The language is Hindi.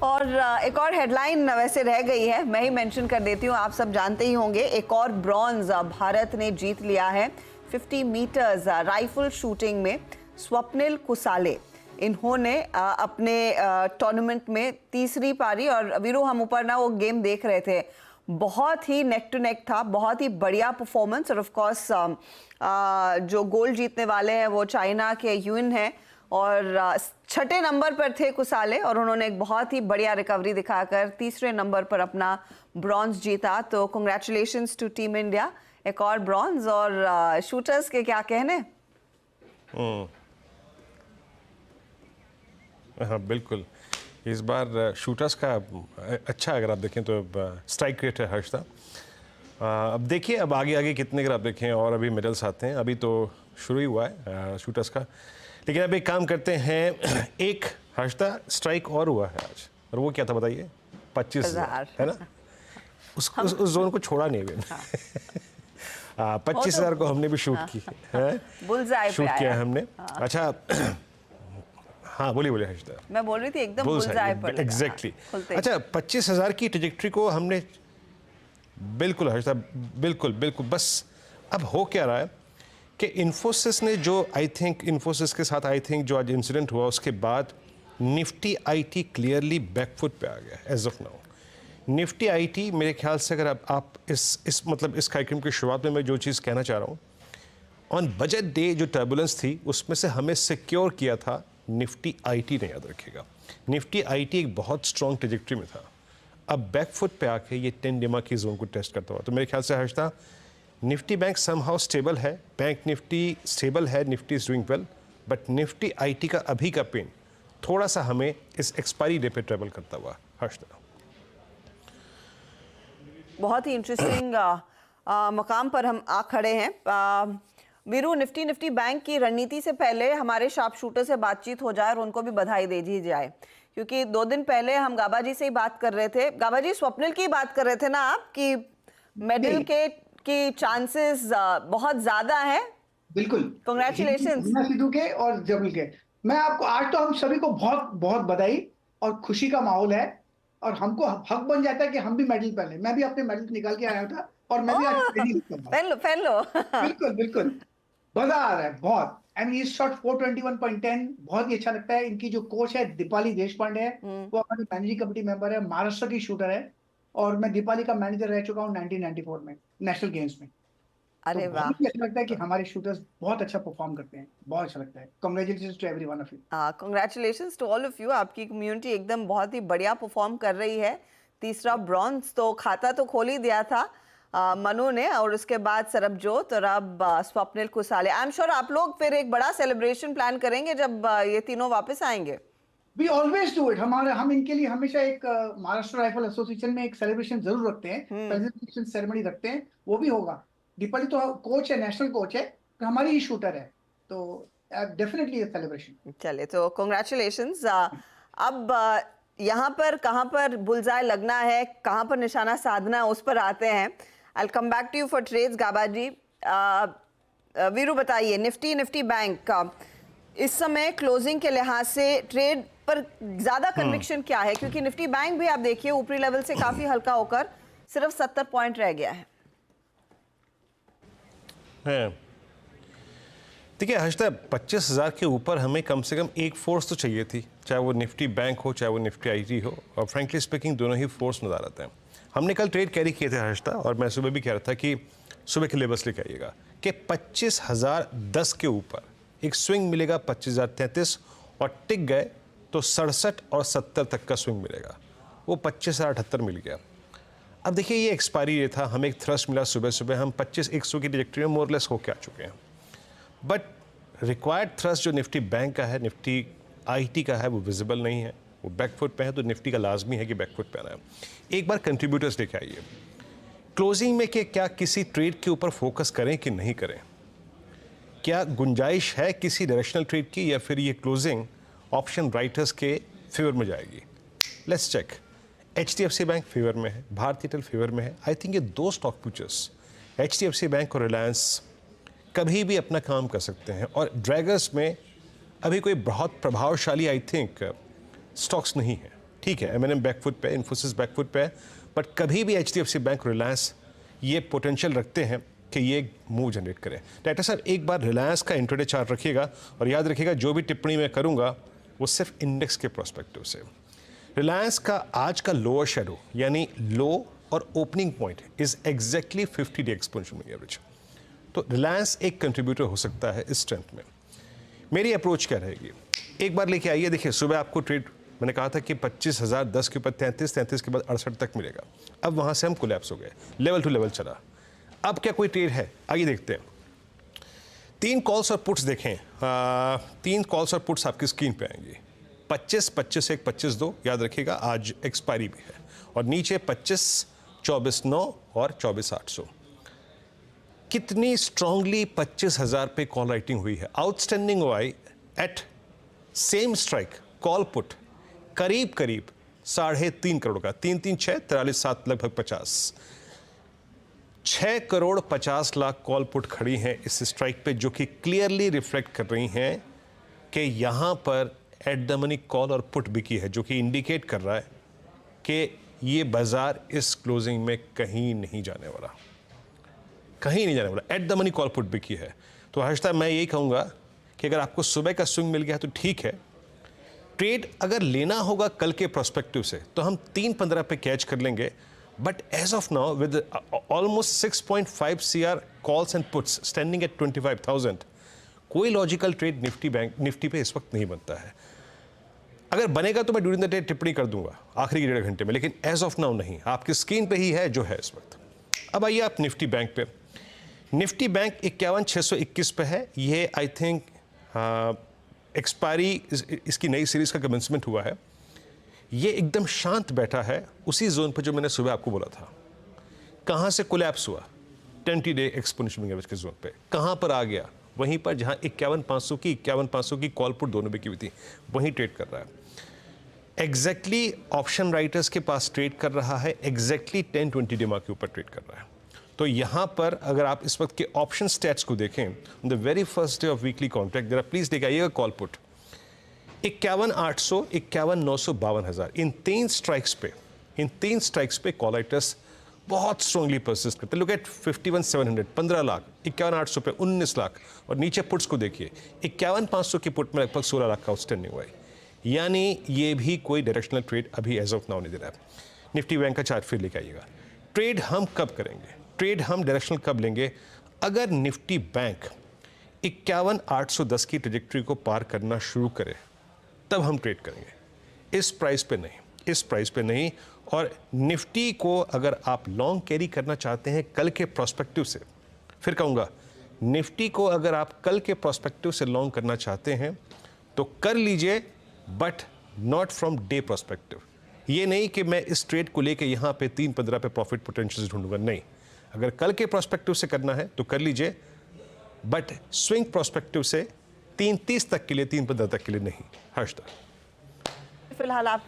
और एक और हेडलाइन वैसे रह गई है, मैं ही मेंशन कर देती हूँ, आप सब जानते ही होंगे। एक और ब्रॉन्ज भारत ने जीत लिया है 50 मीटर्स राइफल शूटिंग में। स्वप्निल कुसाले इन्होंने अपने टूर्नामेंट में तीसरी पारी, और वीरू हम ऊपर ना वो गेम देख रहे थे, बहुत ही नेक टू नेक था, बहुत ही बढ़िया परफॉर्मेंस। और ऑफ कोर्स जो गोल्ड जीतने वाले हैं वो चाइना के यून हैं, और छठे नंबर पर थे कुसाले, और उन्होंने एक बहुत ही बढ़िया रिकवरी दिखाकर तीसरे नंबर पर अपना ब्रॉन्ज जीता। तो कंग्रेचुलेशंस टू टीम इंडिया, एक और ब्रॉन्ज। और शूटर्स के क्या कहने। हाँ बिल्कुल, इस बार शूटर्स का अच्छा, अगर आप देखें तो स्ट्राइक रेट है हर्षदा। अब देखिए अब आगे आगे कितने अगर आप देखें और अभी मेडल्स आते हैं, अभी तो शुरू ही हुआ है शूटर्स का। लेकिन अब एक काम करते हैं, एक हर्षदा स्ट्राइक और हुआ है आज, और वो क्या था बताइए? 25,000 है ना, उस जोन को छोड़ा नहीं अभी। 25,000 को हमने भी शूट की है, शूट किया है हमने। अच्छा हाँ बोलिए हर्षदा। मैं बोल रही थी एकदम बुलजाए पर एग्जैक्टली। अच्छा 25,000 की ट्रैजेक्टरी को हमने बिल्कुल हर्षदा, बिल्कुल बिल्कुल। बस अब हो क्या रहा है कि इन्फोसिस ने जो इन्फोसिस के साथ जो आज इंसिडेंट हुआ, उसके बाद निफ्टी आईटी क्लियरली बैकफुट पे आ गया as of now. Nifty IT मेरे ख्याल से, अगर आप इस मतलब इस कार्यक्रम की शुरुआत में मैं जो चीज़ कहना चाह रहा हूँ, ऑन बजट डे जो टर्बुलेंस थी उसमें से हमें सिक्योर किया था निफ्टी आईटी ने, याद रखिएगा। निफ्टी आईटी एक बहुत स्ट्रॉन्ग ट्रैजेक्टरी में था, अब बैकफुट पे आके ये 10 डिमा की जोन को टेस्ट करता हुआ। तो मेरे ख्याल से Harshada, Nifty bank somehow stable है, बैंक निफ्टी स्टेबल है, Nifty is doing well, but Nifty IT का अभी का पेन थोड़ा सा हमें इस एक्सपायरी डे पे ट्रेवल करता हुआ हर्षदा। बहुत ही इंटरेस्टिंग मकाम पर हम आ खड़े हैं। वीरू, निफ्टी बैंक की रणनीति से पहले हमारे शार्प शूटर से बातचीत हो जाए और उनको भी बधाई दे दी जाए, क्योंकि 2 दिन पहले हम गाबा जी से ही बात कर रहे थे। गाबा जी, स्वप्निल की बात कर रहे थे ना आप, कि मेडल के चांसेस बहुत ज्यादा हैं। बिल्कुल, कांग्रेचुलेशंस सिद्धू के और जबल के। मैं आपको आज तो हम सभी को बहुत बहुत बधाई, और खुशी का माहौल है, और हमको हक बन जाता है कि हम भी मेडल पहने। मैं भी अपने मेडल निकाल के आया था, और मैं भी आज पहन लो बिल्कुल बिल्कुल, मजा आ रहा है बहुत। एंड ये शॉट 421.10 बहुत ही अच्छा लगता है। इनकी जो कोच है दीपाली देशपांडे है, वो हमारी मैनेजिंग कमेटी मेंबर है, महाराष्ट्र की शूटर है, और मैं दीपाली का मैनेजर रह चुका हूँ 1994 में नेशनल गेम्स में। अरे तो वाह, बहुत ही अच्छा लगता है कि हमारे शूटर्स बहुत अच्छा परफॉर्म करते हैं, बहुत अच्छा लगता है। Congratulations to everyone of you. Congratulations to all of you. आपकी कम्युनिटी एकदम बहुत ही बढ़िया परफॉर्म कर रही है। तीसरा ब्रॉन्ज, तो खाता तो खोल ही दिया था मनु ने, और उसके बाद सरबजोत, और अब स्वप्निल कुसाले। आई एम श्योर आप लोग फिर एक बड़ा सेलिब्रेशन प्लान करेंगे जब ये तीनों वापस आएंगे। We always do it। हम इनके लिए हमेशा एक महाराष्ट्र राइफल एसोसिएशन में एक सेलिब्रेशन जरूर रखते हैं, प्रेजेंटेशन सेरेमनी रखते हैं, वो भी होगा। दीपाली तो कोच है, नेशनल कोच है, तो हमारी ही शूटर है, तो डेफिनेटली सेलिब्रेशन। चले, तो कांग्रेचुलेशंस। अब यहाँ पर कहाँ पर बुलजाय लगना है, कहाँ पर निशाना साधना है, उस पर आते हैं। I'll come back to you for trades, गाबा जी। वीरू बताइए, निफ्टी बैंक का इस समय क्लोजिंग के लिहाज से ट्रेड पर ज्यादा कन्विक्शन क्या है? क्योंकि निफ्टी बैंक भी आप देखिए ऊपरी लेवल से काफी हल्का होकर सिर्फ 70 पॉइंट रह गया है। देखिए हर्षदा, 25,000 के ऊपर हमें कम से कम एक फोर्स तो चाहिए थी, चाहे वो निफ्टी बैंक हो, चाहे वो निफ्टी आईटी हो, और फ्रेंकली स्पीकिंग दोनों ही फोर्स नजर आते हैं। हमने कल ट्रेड कैरी किए थे हर्षदा, और मैं सुबह भी कह रहा था कि सुबह के लेवल्स लेके आइएगा कि 25,010 के ऊपर एक स्विंग मिलेगा 25,033, और टिक गए तो 67 और 70 तक का स्विंग मिलेगा। वो 25,078 मिल गया। अब देखिए ये एक्सपायरी डे था, हमें एक थ्रस्ट मिला सुबह, हम 25,100 की ट्रैजेक्टरी में मोरलेस होके आ चुके हैं। बट रिक्वायर्ड थ्रस्ट जो निफ्टी बैंक का है, निफ्टी आईटी का है, वो विजिबल नहीं है, वो बैकफुट पे है। तो निफ्टी का लाजमी है कि बैकफुट पे आना है। एक बार कंट्रीब्यूटर्स लेके आइए क्लोजिंग में कि क्या किसी ट्रेड के ऊपर फोकस करें कि नहीं करें, क्या गुंजाइश है किसी डायरेक्शनल ट्रेड की, या फिर ये क्लोजिंग ऑप्शन राइटर्स के फेवर में जाएगी। Let's check. HDFC bank favour में है, भारतीय एयरटेल फेवर में है। आई थिंक ये 2 स्टॉक फ्यूचर्स HDFC बैंक और रिलायंस कभी भी अपना काम कर सकते हैं, और ड्रैगर्स में अभी कोई बहुत प्रभावशाली आई थिंक स्टॉक्स नहीं है। ठीक है, M&M बैकफुट पे, इन्फोसिस बैकफुट पे है, बट कभी भी HDFC बैंक, रिलायंस ये पोटेंशियल रखते हैं कि ये मूव जनरेट करें। डायरेक्टर साहब एक बार रिलायंस का इंट्राडे चार्ट रखिएगा और याद रखिएगा जो भी टिप्पणी मैं करूंगा वो सिर्फ इंडेक्स के प्रोस्पेक्टिव से। रिलायंस का आज का लोअर शेडो यानी लो और opening point is exactly 50 day exponential moving average. तो रिलायंस एक कंट्रीब्यूटर हो सकता है इस स्ट्रेंथ में। मेरी अप्रोच क्या रहेगी, एक बार लेके आइए। देखिए सुबह आपको ट्रेड मैंने कहा था कि 25,010 के ऊपर 33 के बाद 68 तक मिलेगा। अब वहां से हम कोलैप्स हो गए, लेवल टू लेवल चला। अब क्या कोई ट्रेड है, आइए देखते हैं। 3 कॉल्स और पुट्स देखें, 3 कॉल्स और पुट्स आपकी स्क्रीन पे आएंगी। 25, 25 1, 25 2, याद रखिएगा आज एक्सपायरी भी है। और नीचे 25, 24 9 और 24 800। कितनी स्ट्रांगली 25,000 पे कॉल राइटिंग हुई है। Outstanding OI at same strike call put करीब 3.5 करोड़ का, 3 3 6 43 7 लगभग 50, 6 करोड़ 50 लाख कॉल पुट खड़ी हैं इस स्ट्राइक पे, जो कि क्लियरली रिफ्लेक्ट कर रही हैं कि यहां पर एट द मनी कॉल और पुट बिकी है, जो कि इंडिकेट कर रहा है कि ये बाजार इस क्लोजिंग में कहीं नहीं जाने वाला, कहीं नहीं जाने वाला। At the money call put बिकी है। तो हर्षता मैं यही कहूंगा कि अगर आपको सुबह का स्विंग मिल गया तो ठीक है। ट्रेड अगर लेना होगा कल के प्रोस्पेक्टिव से तो हम 3.15 पे कैच कर लेंगे, but as of now with almost 6.5 CR calls and puts standing at 25,000, कोई लॉजिकल ट्रेड निफ्टी पे इस वक्त नहीं बनता है। अगर बनेगा तो मैं ड्यूरिंग द डे टिप्पणी कर दूंगा आखिरी के 1.5 घंटे में, लेकिन एज ऑफ नाउ नहीं। आपकी स्क्रीन पे ही है जो है इस वक्त। अब आइए आप निफ्टी बैंक पे। निफ्टी बैंक 51,621 पे है। ये आई थिंक एक्सपायरी इसकी नई सीरीज का कमेंसमेंट हुआ है। ये एकदम शांत बैठा है उसी जोन पर जो मैंने सुबह आपको बोला था। कहाँ से कोलैप्स हुआ, 20 डे एक्सपोनेंशियल मूविंग एवरेज के जोन पे। कहाँ पर आ गया, वहीं पर जहाँ 51,500 की कॉल पुट दोनों बिकी हुई थी, वहीं ट्रेड कर रहा है। एग्जैक्टली ऑप्शन राइटर्स के पास ट्रेड कर रहा है, एग्जैक्टली 10-20 डे मार्क के ऊपर ट्रेड कर रहा है। तो यहाँ पर अगर आप इस वक्त के ऑप्शन स्टैट्स को देखें, the very first day of weekly contract जरा प्लीज लेके आइएगा कॉल पुट 51,800, 51,900, 52,000। इन 3 स्ट्राइक्स पे कॉल राइटर्स बहुत स्ट्रांगली परसिस्ट करते हैं। लुक एट 51,700, 15 लाख, 51,800 पे 19 लाख। और नीचे पुट्स को देखिए, 51,500 की पुट में लगभग 16 लाख का आउटस्टैंडिंग हुआ है। यानी ये भी कोई डायरेक्शनल ट्रेड अभी एज ऑफ नाउ नहीं दे रहा है। निफ्टी बैंक का चार्ट फिर लेके आइएगा। ट्रेड हम कब करेंगे, ट्रेड हम डायरेक्शनल कब लेंगे, अगर निफ्टी बैंक 51,810 की ट्रेजेक्टरी को पार करना शुरू करे तब हम ट्रेड करेंगे। इस प्राइस पे नहीं, इस प्राइस पे नहीं। और निफ्टी को अगर आप लॉन्ग कैरी करना चाहते हैं कल के प्रोस्पेक्टिव से, फिर कहूँगा निफ्टी को अगर आप कल के प्रोस्पेक्टिव से लॉन्ग करना चाहते हैं तो कर लीजिए, but not from day prospective. ये नहीं कि मैं इस ट्रेड को लेके यहाँ पे 3.15 पे प्रॉफिट पोटेंशियल ढूंढूंगा, नहीं। अगर कल के प्रोस्पेक्टिव से करना है तो कर लीजिए, बट स्विंग प्रोस्पेक्टिव से 3.30 तक के लिए, 3.15 तक के लिए नहीं। हर्षदा फिलहाल आप